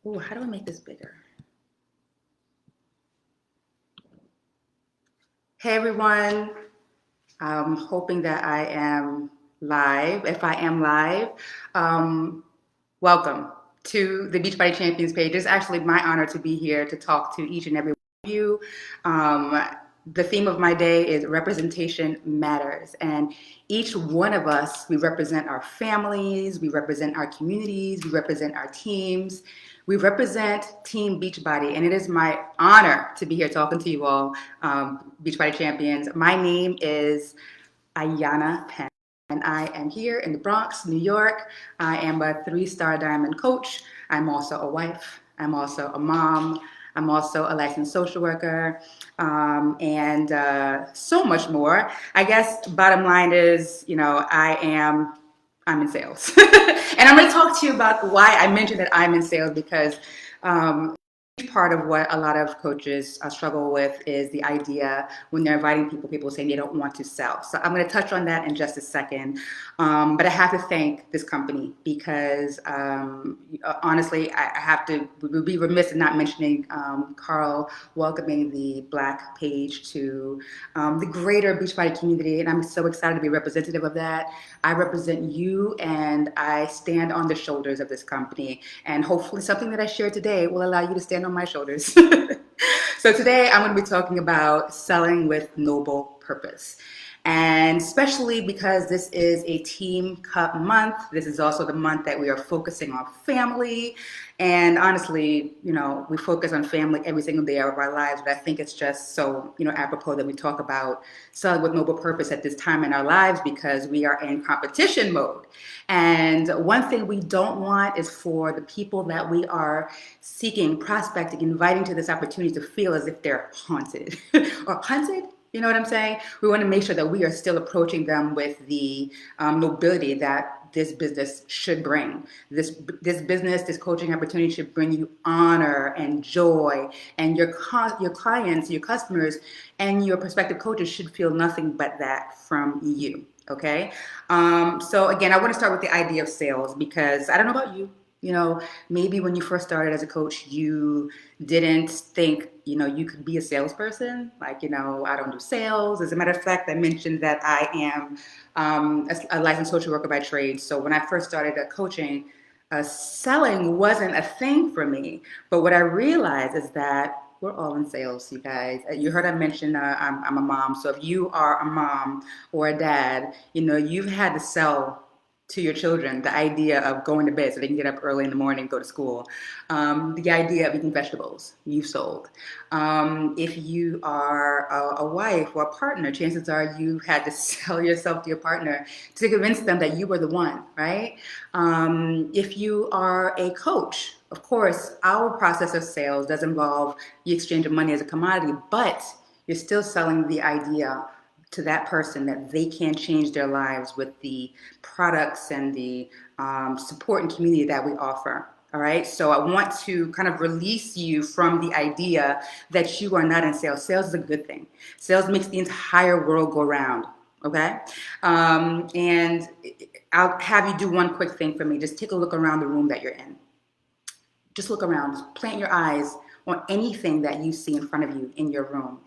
Oh, how do I make this bigger? Hey everyone, I'm hoping that I am live. If I am live, um, welcome to the Beachbody Champions page. It's actually my honor to be here to talk to each and every one of you. Um, the theme of my day is representation matters. And each one of us, we represent our families, we represent our communities, we represent our teams, we represent Team Beachbody. And it is my honor to be here talking to you all, Beachbody Champions. My name is Ayana Penn, and I am here in the Bronx, New York. I am a three-star diamond coach. I'm also a wife. I'm also a mom. I'm also a licensed social worker, and so much more. I guess bottom line is, I'm in sales. And I'm going to talk to you about why I mentioned that I'm in sales because um, part of what a lot of coaches struggle with is the idea when they're inviting people saying they don't want to sell. So I'm going to touch on that in just a second. But I have to thank this company because honestly, I have to we would be remiss in not mentioning Carl welcoming the Black page to the greater Beachbody community. And I'm so excited to be representative of that. I represent you and I stand on the shoulders of this company. And hopefully something that I share today will allow you to stand on my shoulders. So today I'm going to be talking about selling with noble purpose. And especially because this is a Team Cup month, this is also the month that we are focusing on family. And honestly, we focus on family every single day of our lives, but I think it's just so, apropos that we talk about selling with noble purpose at this time in our lives because we are in competition mode. And one thing we don't want is for the people that we are seeking, prospecting, inviting to this opportunity to feel as if they're haunted or hunted. You know what I'm saying? We want to make sure that we are still approaching them with the nobility that this business should bring. This business, this coaching opportunity should bring you honor and joy, and your clients, your customers, and your prospective coaches should feel nothing but that from you. Okay. So again, I want to start with the idea of sales because I don't know about you. Maybe when you first started as a coach, you didn't think, you could be a salesperson. Like, I don't do sales. As a matter of fact, I mentioned that I am a licensed social worker by trade. So when I first started coaching, selling wasn't a thing for me. But what I realized is that we're all in sales, you guys. You heard I mention I'm a mom. So if you are a mom or a dad, you've had to sell to your children the idea of going to bed so they can get up early in the morning and go to school. The idea of eating vegetables, you sold. If you are a wife or a partner, chances are you had to sell yourself to your partner to convince them that you were the one, right? If you are a coach, of course, our process of sales does involve the exchange of money as a commodity, but you're still selling the idea to that person that they can change their lives with the products and the support and community that we offer. All right. So I want to kind of release you from the idea that you are not in sales. Sales is a good thing. Sales makes the entire world go round. Okay. And I'll have you do one quick thing for me. Just take a look around the room that you're in. Just look around. Just plant your eyes on anything that you see in front of you in your room.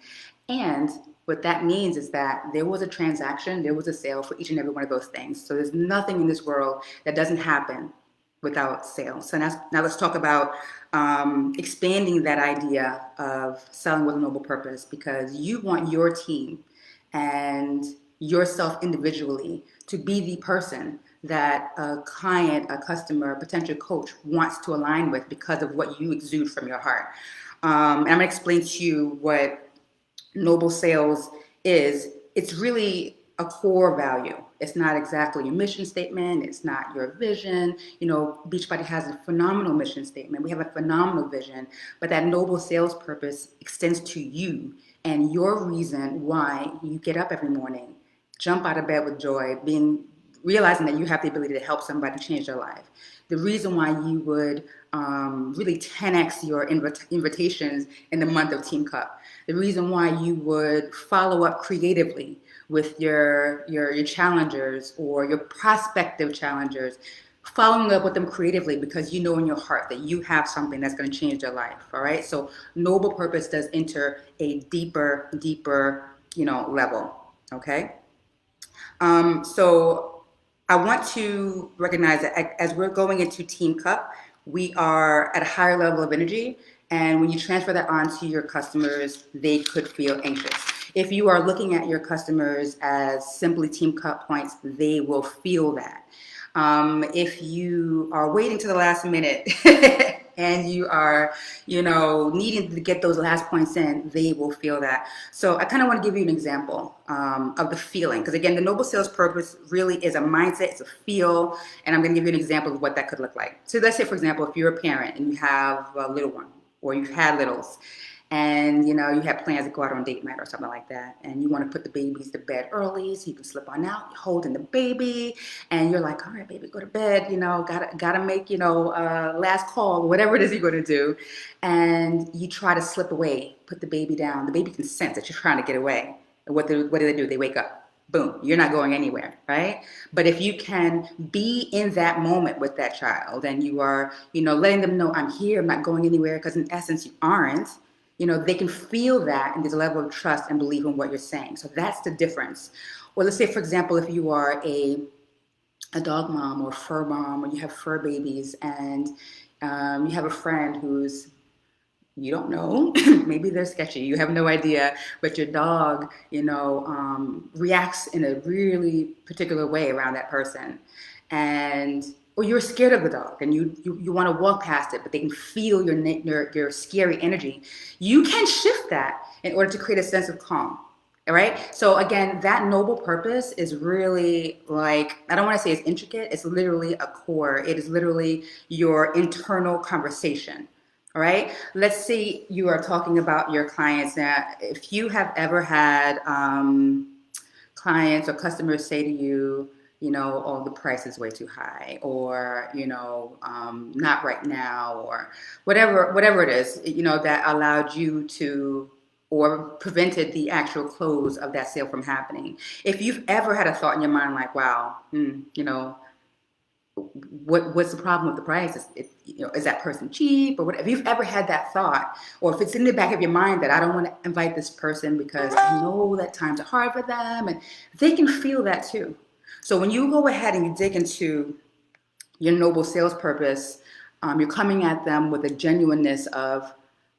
And what that means is that there was a transaction, there was a sale for each and every one of those things. So there's nothing in this world that doesn't happen without sales. So now let's talk about expanding that idea of selling with a noble purpose because you want your team and yourself individually to be the person that a client, a customer, a potential coach wants to align with because of what you exude from your heart. And I'm going to explain to you what noble sales is. It's really a core value. It's not exactly your mission statement. It's not your vision. Beachbody has a phenomenal mission statement. We have a phenomenal vision, but that noble sales purpose extends to you and your reason why you get up every morning, jump out of bed with joy, realizing that you have the ability to help somebody change their life. The reason why you would really 10x your invitations in the month of Team Cup. The reason why you would follow up creatively with your challengers or your prospective challengers. following up with them creatively because you know in your heart that you have something that's going to change their life. All right. So noble purpose does enter a deeper, level. Okay. So I want to recognize that as we're going into Team Cup, we are at a higher level of energy. And when you transfer that onto your customers, they could feel anxious. If you are looking at your customers as simply Team Cup points, they will feel that. If you are waiting to the last minute and you are, needing to get those last points in, they will feel that. So I kind of want to give you an example of the feeling. Because again, the noble sales purpose really is a mindset, it's a feel. And I'm going to give you an example of what that could look like. So let's say, for example, if you're a parent and you have a little one or you've had littles, and you have plans to go out on date night or something like that, and you want to put the babies to bed early so you can slip on out, you're holding the baby, and you're like, all right, baby, go to bed, gotta make, last call, whatever it is you're going to do, and you try to slip away, put the baby down. The baby can sense that you're trying to get away, and what do they do? They wake up. Boom, you're not going anywhere, right? But if you can be in that moment with that child and you are, letting them know, I'm here, I'm not going anywhere, because in essence you aren't, they can feel that, and there's a level of trust and belief in what you're saying. So that's the difference. Or let's say, for example, if you are a dog mom or fur mom, or you have fur babies, and you have a friend who's, you don't know, maybe they're sketchy, you have no idea, but your dog, reacts in a really particular way around that person. And or you're scared of the dog and you want to walk past it, but they can feel your scary energy. You can shift that in order to create a sense of calm. All right. So again, that noble purpose is really like, I don't want to say it's intricate. It's literally a core. It is literally your internal conversation. All right. Let's say you are talking about your clients. Now, if you have ever had clients or customers say to you, oh, the price is way too high, or, not right now, or whatever it is, that allowed you to, or prevented the actual close of that sale from happening. If you've ever had a thought in your mind like, wow, what's the problem with the price? Is that person cheap or whatever? If you've ever had that thought, or if it's in the back of your mind that I don't want to invite this person because I know that times are hard for them, and they can feel that too. So when you go ahead and you dig into your noble sales purpose, you're coming at them with a genuineness of,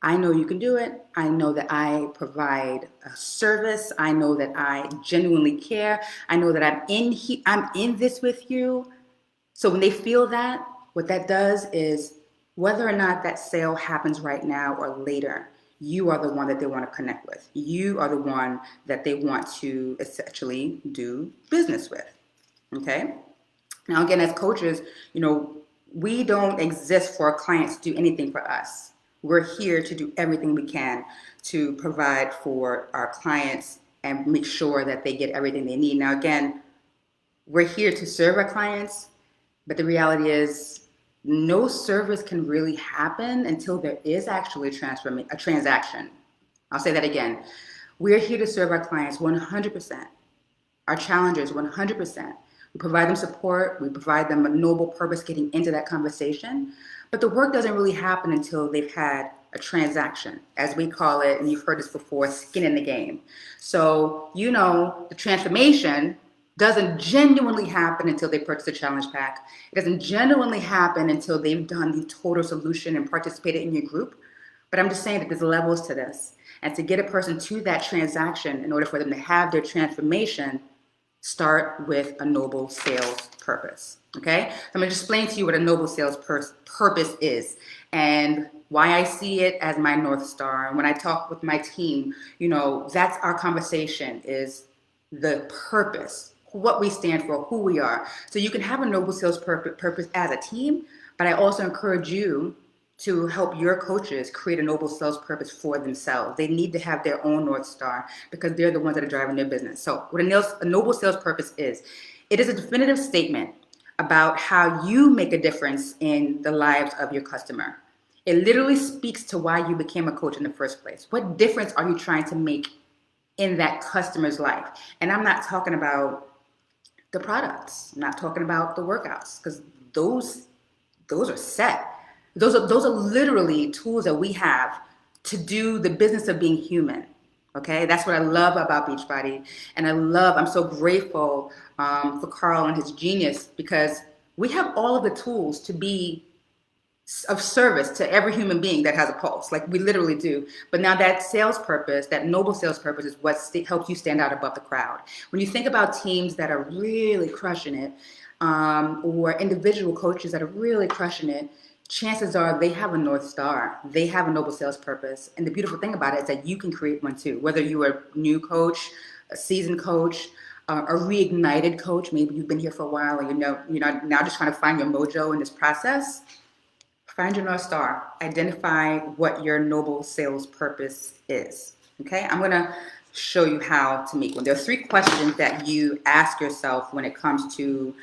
I know you can do it. I know that I provide a service. I know that I genuinely care. I know that I'm in this with you. So when they feel that, what that does is, whether or not that sale happens right now or later, you are the one that they want to connect with. You are the one that they want to essentially do business with. Okay? Now, again, as coaches, we don't exist for our clients to do anything for us. We're here to do everything we can to provide for our clients and make sure that they get everything they need. Now, again, we're here to serve our clients, but the reality is no service can really happen until there is actually a transaction. I'll say that again. We're here to serve our clients 100%. Our challengers 100%. We provide them support. We provide them a noble purpose getting into that conversation. But the work doesn't really happen until they've had a transaction, as we call it, and you've heard this before, skin in the game. So, the transformation doesn't genuinely happen until they purchase a challenge pack. It doesn't genuinely happen until they've done the total solution and participated in your group. But I'm just saying that there's levels to this. And to get a person to that transaction, in order for them to have their transformation, start with a noble sales purpose. Okay? So I'm going to explain to you what a noble sales purpose is and why I see it as my North Star. And when I talk with my team, that's our conversation, is the purpose, what we stand for, who we are. So you can have a noble sales purpose as a team, but I also encourage you to help your coaches create a noble sales purpose for themselves. They need to have their own North Star because they're the ones that are driving their business. So what a noble sales purpose is, it is a definitive statement about how you make a difference in the lives of your customer. It literally speaks to why you became a coach in the first place. What difference are you trying to make in that customer's life? And I'm not talking about the products. I'm not talking about the workouts, because those those are set. Those are literally tools that we have to do the business of being human. Okay, that's what I love about Beachbody, and I'm so grateful for Carl and his genius because we have all of the tools to be of service to every human being that has a pulse. Like we literally do. But now that sales purpose, that noble sales purpose, is what helps you stand out above the crowd. When you think about teams that are really crushing it, or individual coaches that are really crushing it, chances are they have a North Star. They have a noble sales purpose. And the beautiful thing about it is that you can create one too. Whether you're a new coach, a seasoned coach, a reignited coach, maybe you've been here for a while and you're now just trying to find your mojo in this process. Find your North Star. Identify what your noble sales purpose is. Okay, I'm gonna show you how to make one. There are 3 questions that you ask yourself when it comes to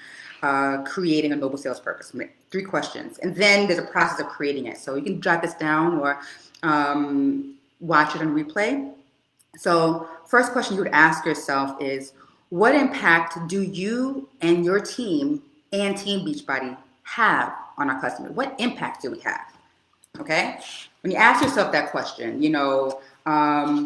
creating a noble sales purpose. 3 questions, and then there's a process of creating it. So you can jot this down or watch it on replay. So first question you would ask yourself is, what impact do you and your team and Team Beachbody have on our customer? What impact do we have? Okay. When you ask yourself that question,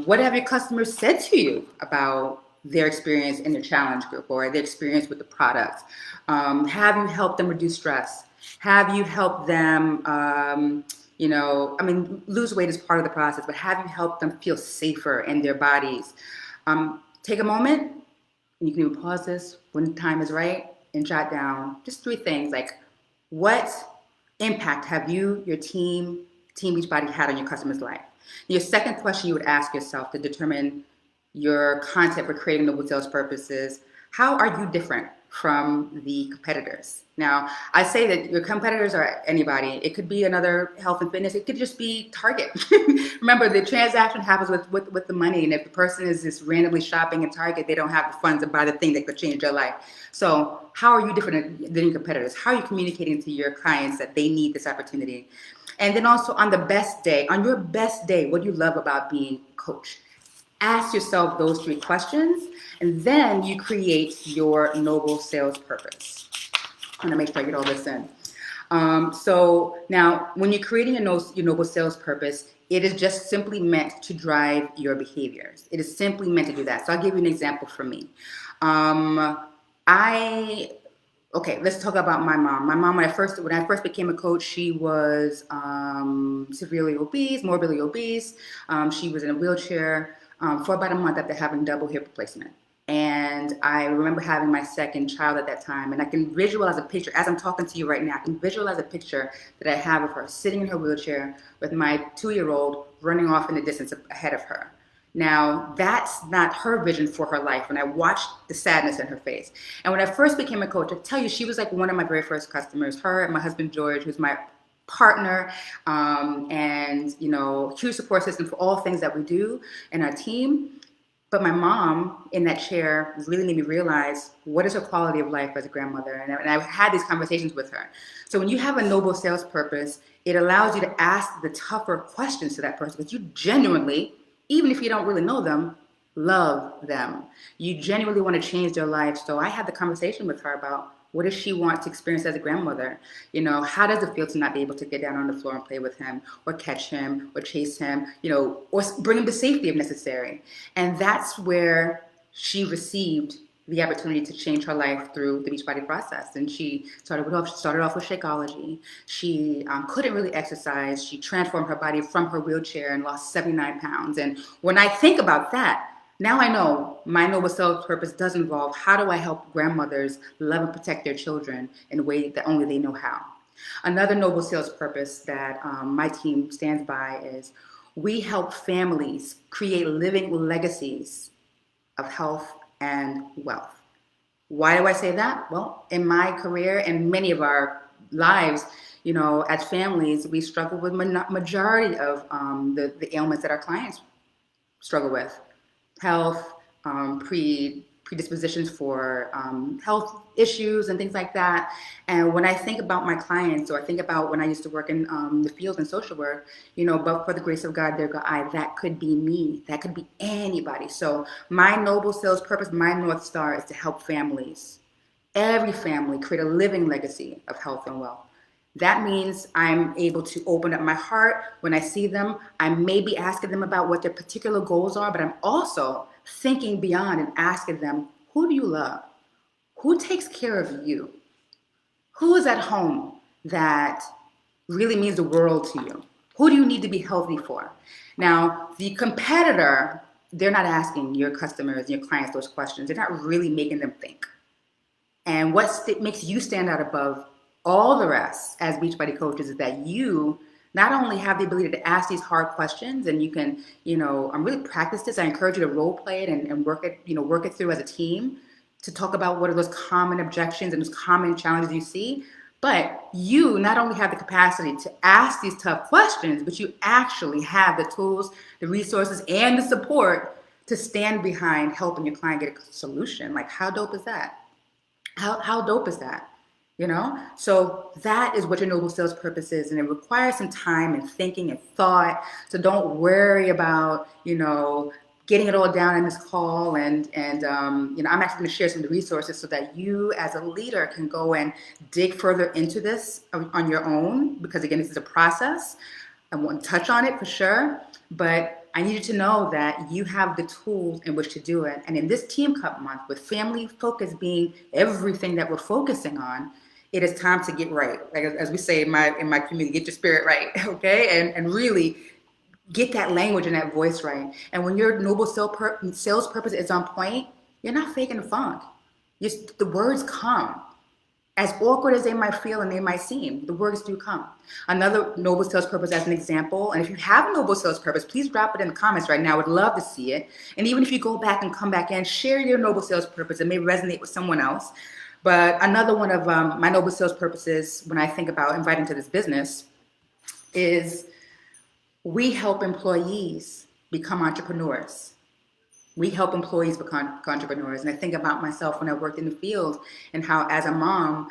what have your customers said to you about their experience in the challenge group or their experience with the product? Have you helped them reduce stress? Have you helped them, lose weight is part of the process, but have you helped them feel safer in their bodies? Take a moment, and you can even pause this when the time is right and jot down just 3 things like, what impact have you, your Team Beachbody had on your customer's life? Your second question you would ask yourself to determine your content for creating noble sales purposes: how are you different from the competitors? Now, I say that your competitors are anybody. It could be another health and fitness. It could just be Target. Remember, the transaction happens with the money, and if the person is just randomly shopping at Target, they don't have the funds to buy the thing that could change their life. So how are you different than your competitors? How are you communicating to your clients that they need this opportunity? And then also on your best day, what do you love about being a coach? Ask yourself those 3 questions, and then you create your noble sales purpose. I'm gonna make sure I get all this in. So now, when you're creating your noble sales purpose, it is just simply meant to drive your behaviors. It is simply meant to do that. So I'll give you an example from me. Okay, let's talk about my mom. My mom, when I first became a coach, she was severely obese, morbidly obese. She was in a wheelchair for about a month after having double hip replacement. And I remember having my second child at that time, and I can visualize a picture, as I'm talking to you right now, I can visualize a picture that I have of her sitting in her wheelchair with my 2-year-old running off in the distance ahead of her. Now, that's not her vision for her life. When I watched the sadness in her face. And when I first became a coach, I tell you, she was like one of my very first customers. Her and my husband, George, who's my partner, and, huge support system for all things that we do in our team. But my mom in that chair really made me realize, what is her quality of life as a grandmother? And I had these conversations with her. So when you have a noble sales purpose, it allows you to ask the tougher questions to that person, because you genuinely, even if you don't really know them, love them. You genuinely want to change their life. So I had the conversation with her about, what does she want to experience as a grandmother? How does it feel to not be able to get down on the floor and play with him, or catch him, or chase him, or bring him to safety if necessary? And that's where she received the opportunity to change her life through the Beachbody process. And she started off with Shakeology. She couldn't really exercise. She transformed her body from her wheelchair and lost 79 pounds. And when I think about that, now I know my noble sales purpose does involve, how do I help grandmothers love and protect their children in a way that only they know how? Another noble sales purpose that my team stands by is, we help families create living legacies of health and wealth. Why do I say that? Well, in my career and many of our lives, as families, we struggle with majority of the ailments that our clients struggle with. Health, predispositions for health issues and things like that. And when I think about my clients, or I think about when I used to work in the field in social work, but for the grace of God, there go I, that could be me. That could be anybody. So my noble sales purpose, my North Star, is to help families every family, create a living legacy of health and wealth. That means I'm able to open up my heart when I see them. I may be asking them about what their particular goals are, but I'm also thinking beyond and asking them, who do you love? Who takes care of you? Who is at home that really means the world to you? Who do you need to be healthy for? Now, the competitor, they're not asking your customers, your clients those questions. They're not really making them think. And what makes you stand out above all the rest as Beachbody coaches is that you not only have the ability to ask these hard questions, and you can, really practice this. I encourage you to role play it and work it through as a team to talk about what are those common objections and those common challenges you see. But you not only have the capacity to ask these tough questions, but you actually have the tools, the resources, and the support to stand behind helping your client get a solution. Like, how dope is that? How dope is that? So that is what your noble sales purpose is, and it requires some time and thinking and thought. So don't worry about getting it all down in this call, and I'm actually going to share some of the resources so that you as a leader can go and dig further into this on your own, because again, this is a process. I won't touch on it for sure, but I need you to know that you have the tools in which to do it. And in this Team Cup month, with family focus being everything that we're focusing on, it is time to get right. Like as we say in my community, get your spirit right, okay? And really get that language and that voice right. And when your noble sales purpose is on point, you're not faking the funk. The words come. As awkward as they might feel and they might seem, the words do come. Another noble sales purpose as an example, and if you have a noble sales purpose, please drop it in the comments right now. I would love to see it. And even if you go back and come back and share your noble sales purpose, it may resonate with someone else. But another one of my noble sales purposes when I think about inviting to this business is we help employees become entrepreneurs. We help employees become entrepreneurs. And I think about myself when I worked in the field and how as a mom,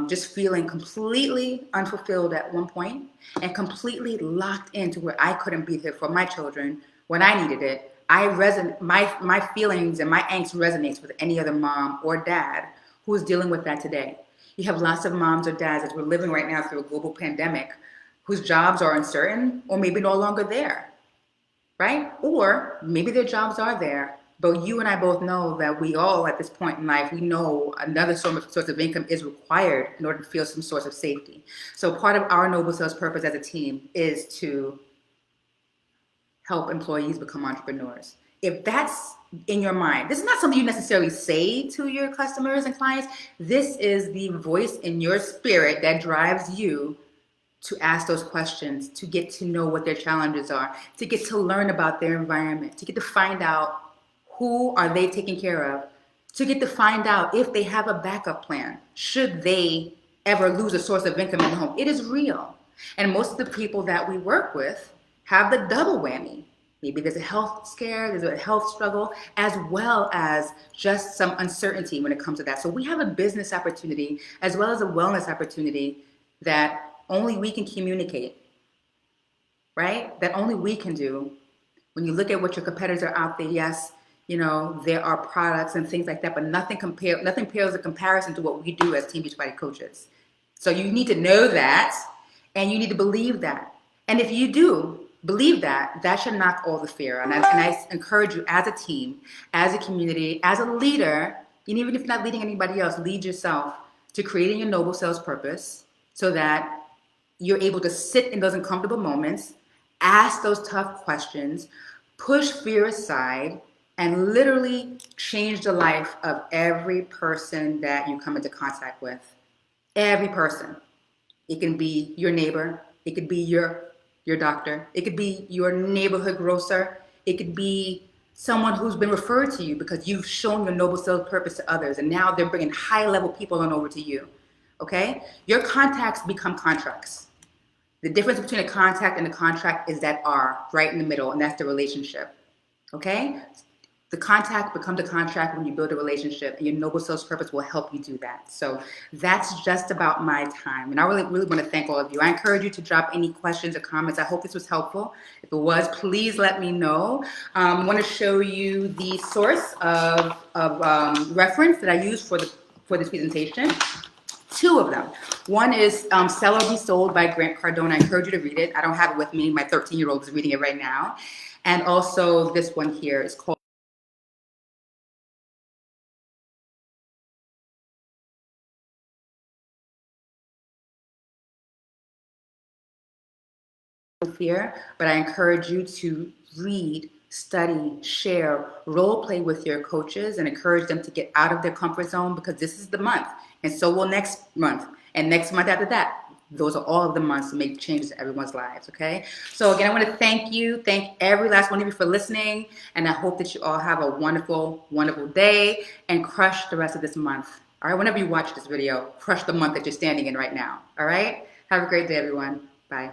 just feeling completely unfulfilled at one point and completely locked into where I couldn't be there for my children when I needed it. My feelings and my angst resonates with any other mom or dad who is dealing with that today. You have lots of moms or dads as we're living right now through a global pandemic whose jobs are uncertain or maybe no longer there. Right? Or maybe their jobs are there, but you and I both know that we all at this point in life, we know another source of income is required in order to feel some source of safety. So part of our noble sales purpose as a team is to help employees become entrepreneurs. If that's in your mind, this is not something you necessarily say to your customers and clients. This is the voice in your spirit that drives you to ask those questions, to get to know what their challenges are, to get to learn about their environment, to get to find out who are they taking care of, to get to find out if they have a backup plan, should they ever lose a source of income in the home. It is real. And most of the people that we work with have the double whammy. Maybe there's a health scare, there's a health struggle, as well as just some uncertainty when it comes to that. So we have a business opportunity as well as a wellness opportunity that only we can communicate, right? That only we can do. When you look at what your competitors are out there, yes, there are products and things like that, but nothing pales in comparison to what we do as Team Beachbody coaches. So you need to know that, and you need to believe that. And if you do believe that, that should knock all the fear. And I encourage you as a team, as a community, as a leader, and even if you're not leading anybody else, lead yourself to creating your noble sales purpose so that you're able to sit in those uncomfortable moments, ask those tough questions, push fear aside, and literally change the life of every person that you come into contact with. Every person. It can be your neighbor. It could be your doctor. It could be your neighborhood grocer. It could be someone who's been referred to you because you've shown your noble sales purpose to others, and now they're bringing high-level people on over to you. Okay? Your contacts become contracts. The difference between a contact and a contract is that R right in the middle, and that's the relationship. Okay? The contact becomes a contract when you build a relationship, and your noble sales purpose will help you do that. So that's just about my time. And I really want to thank all of you. I encourage you to drop any questions or comments. I hope this was helpful. If it was, please let me know. I want to show you the source of reference that I use for for this presentation. Two of them. One is Sell or Be Sold by Grant Cardone. I encourage you to read it. I don't have it with me. My 13-year-old is reading it right now. And also this one here is called Fear, but I encourage you to read, study, share, role play with your coaches, and encourage them to get out of their comfort zone, because this is the month, and so will next month, and next month after that. Those are all of the months to make changes in everyone's lives, okay? So again, I want to thank every last one of you for listening, and I hope that you all have a wonderful, wonderful day and crush the rest of this month. All right, whenever you watch this video, crush the month that you're standing in right now, all right? Have a great day, everyone. Bye.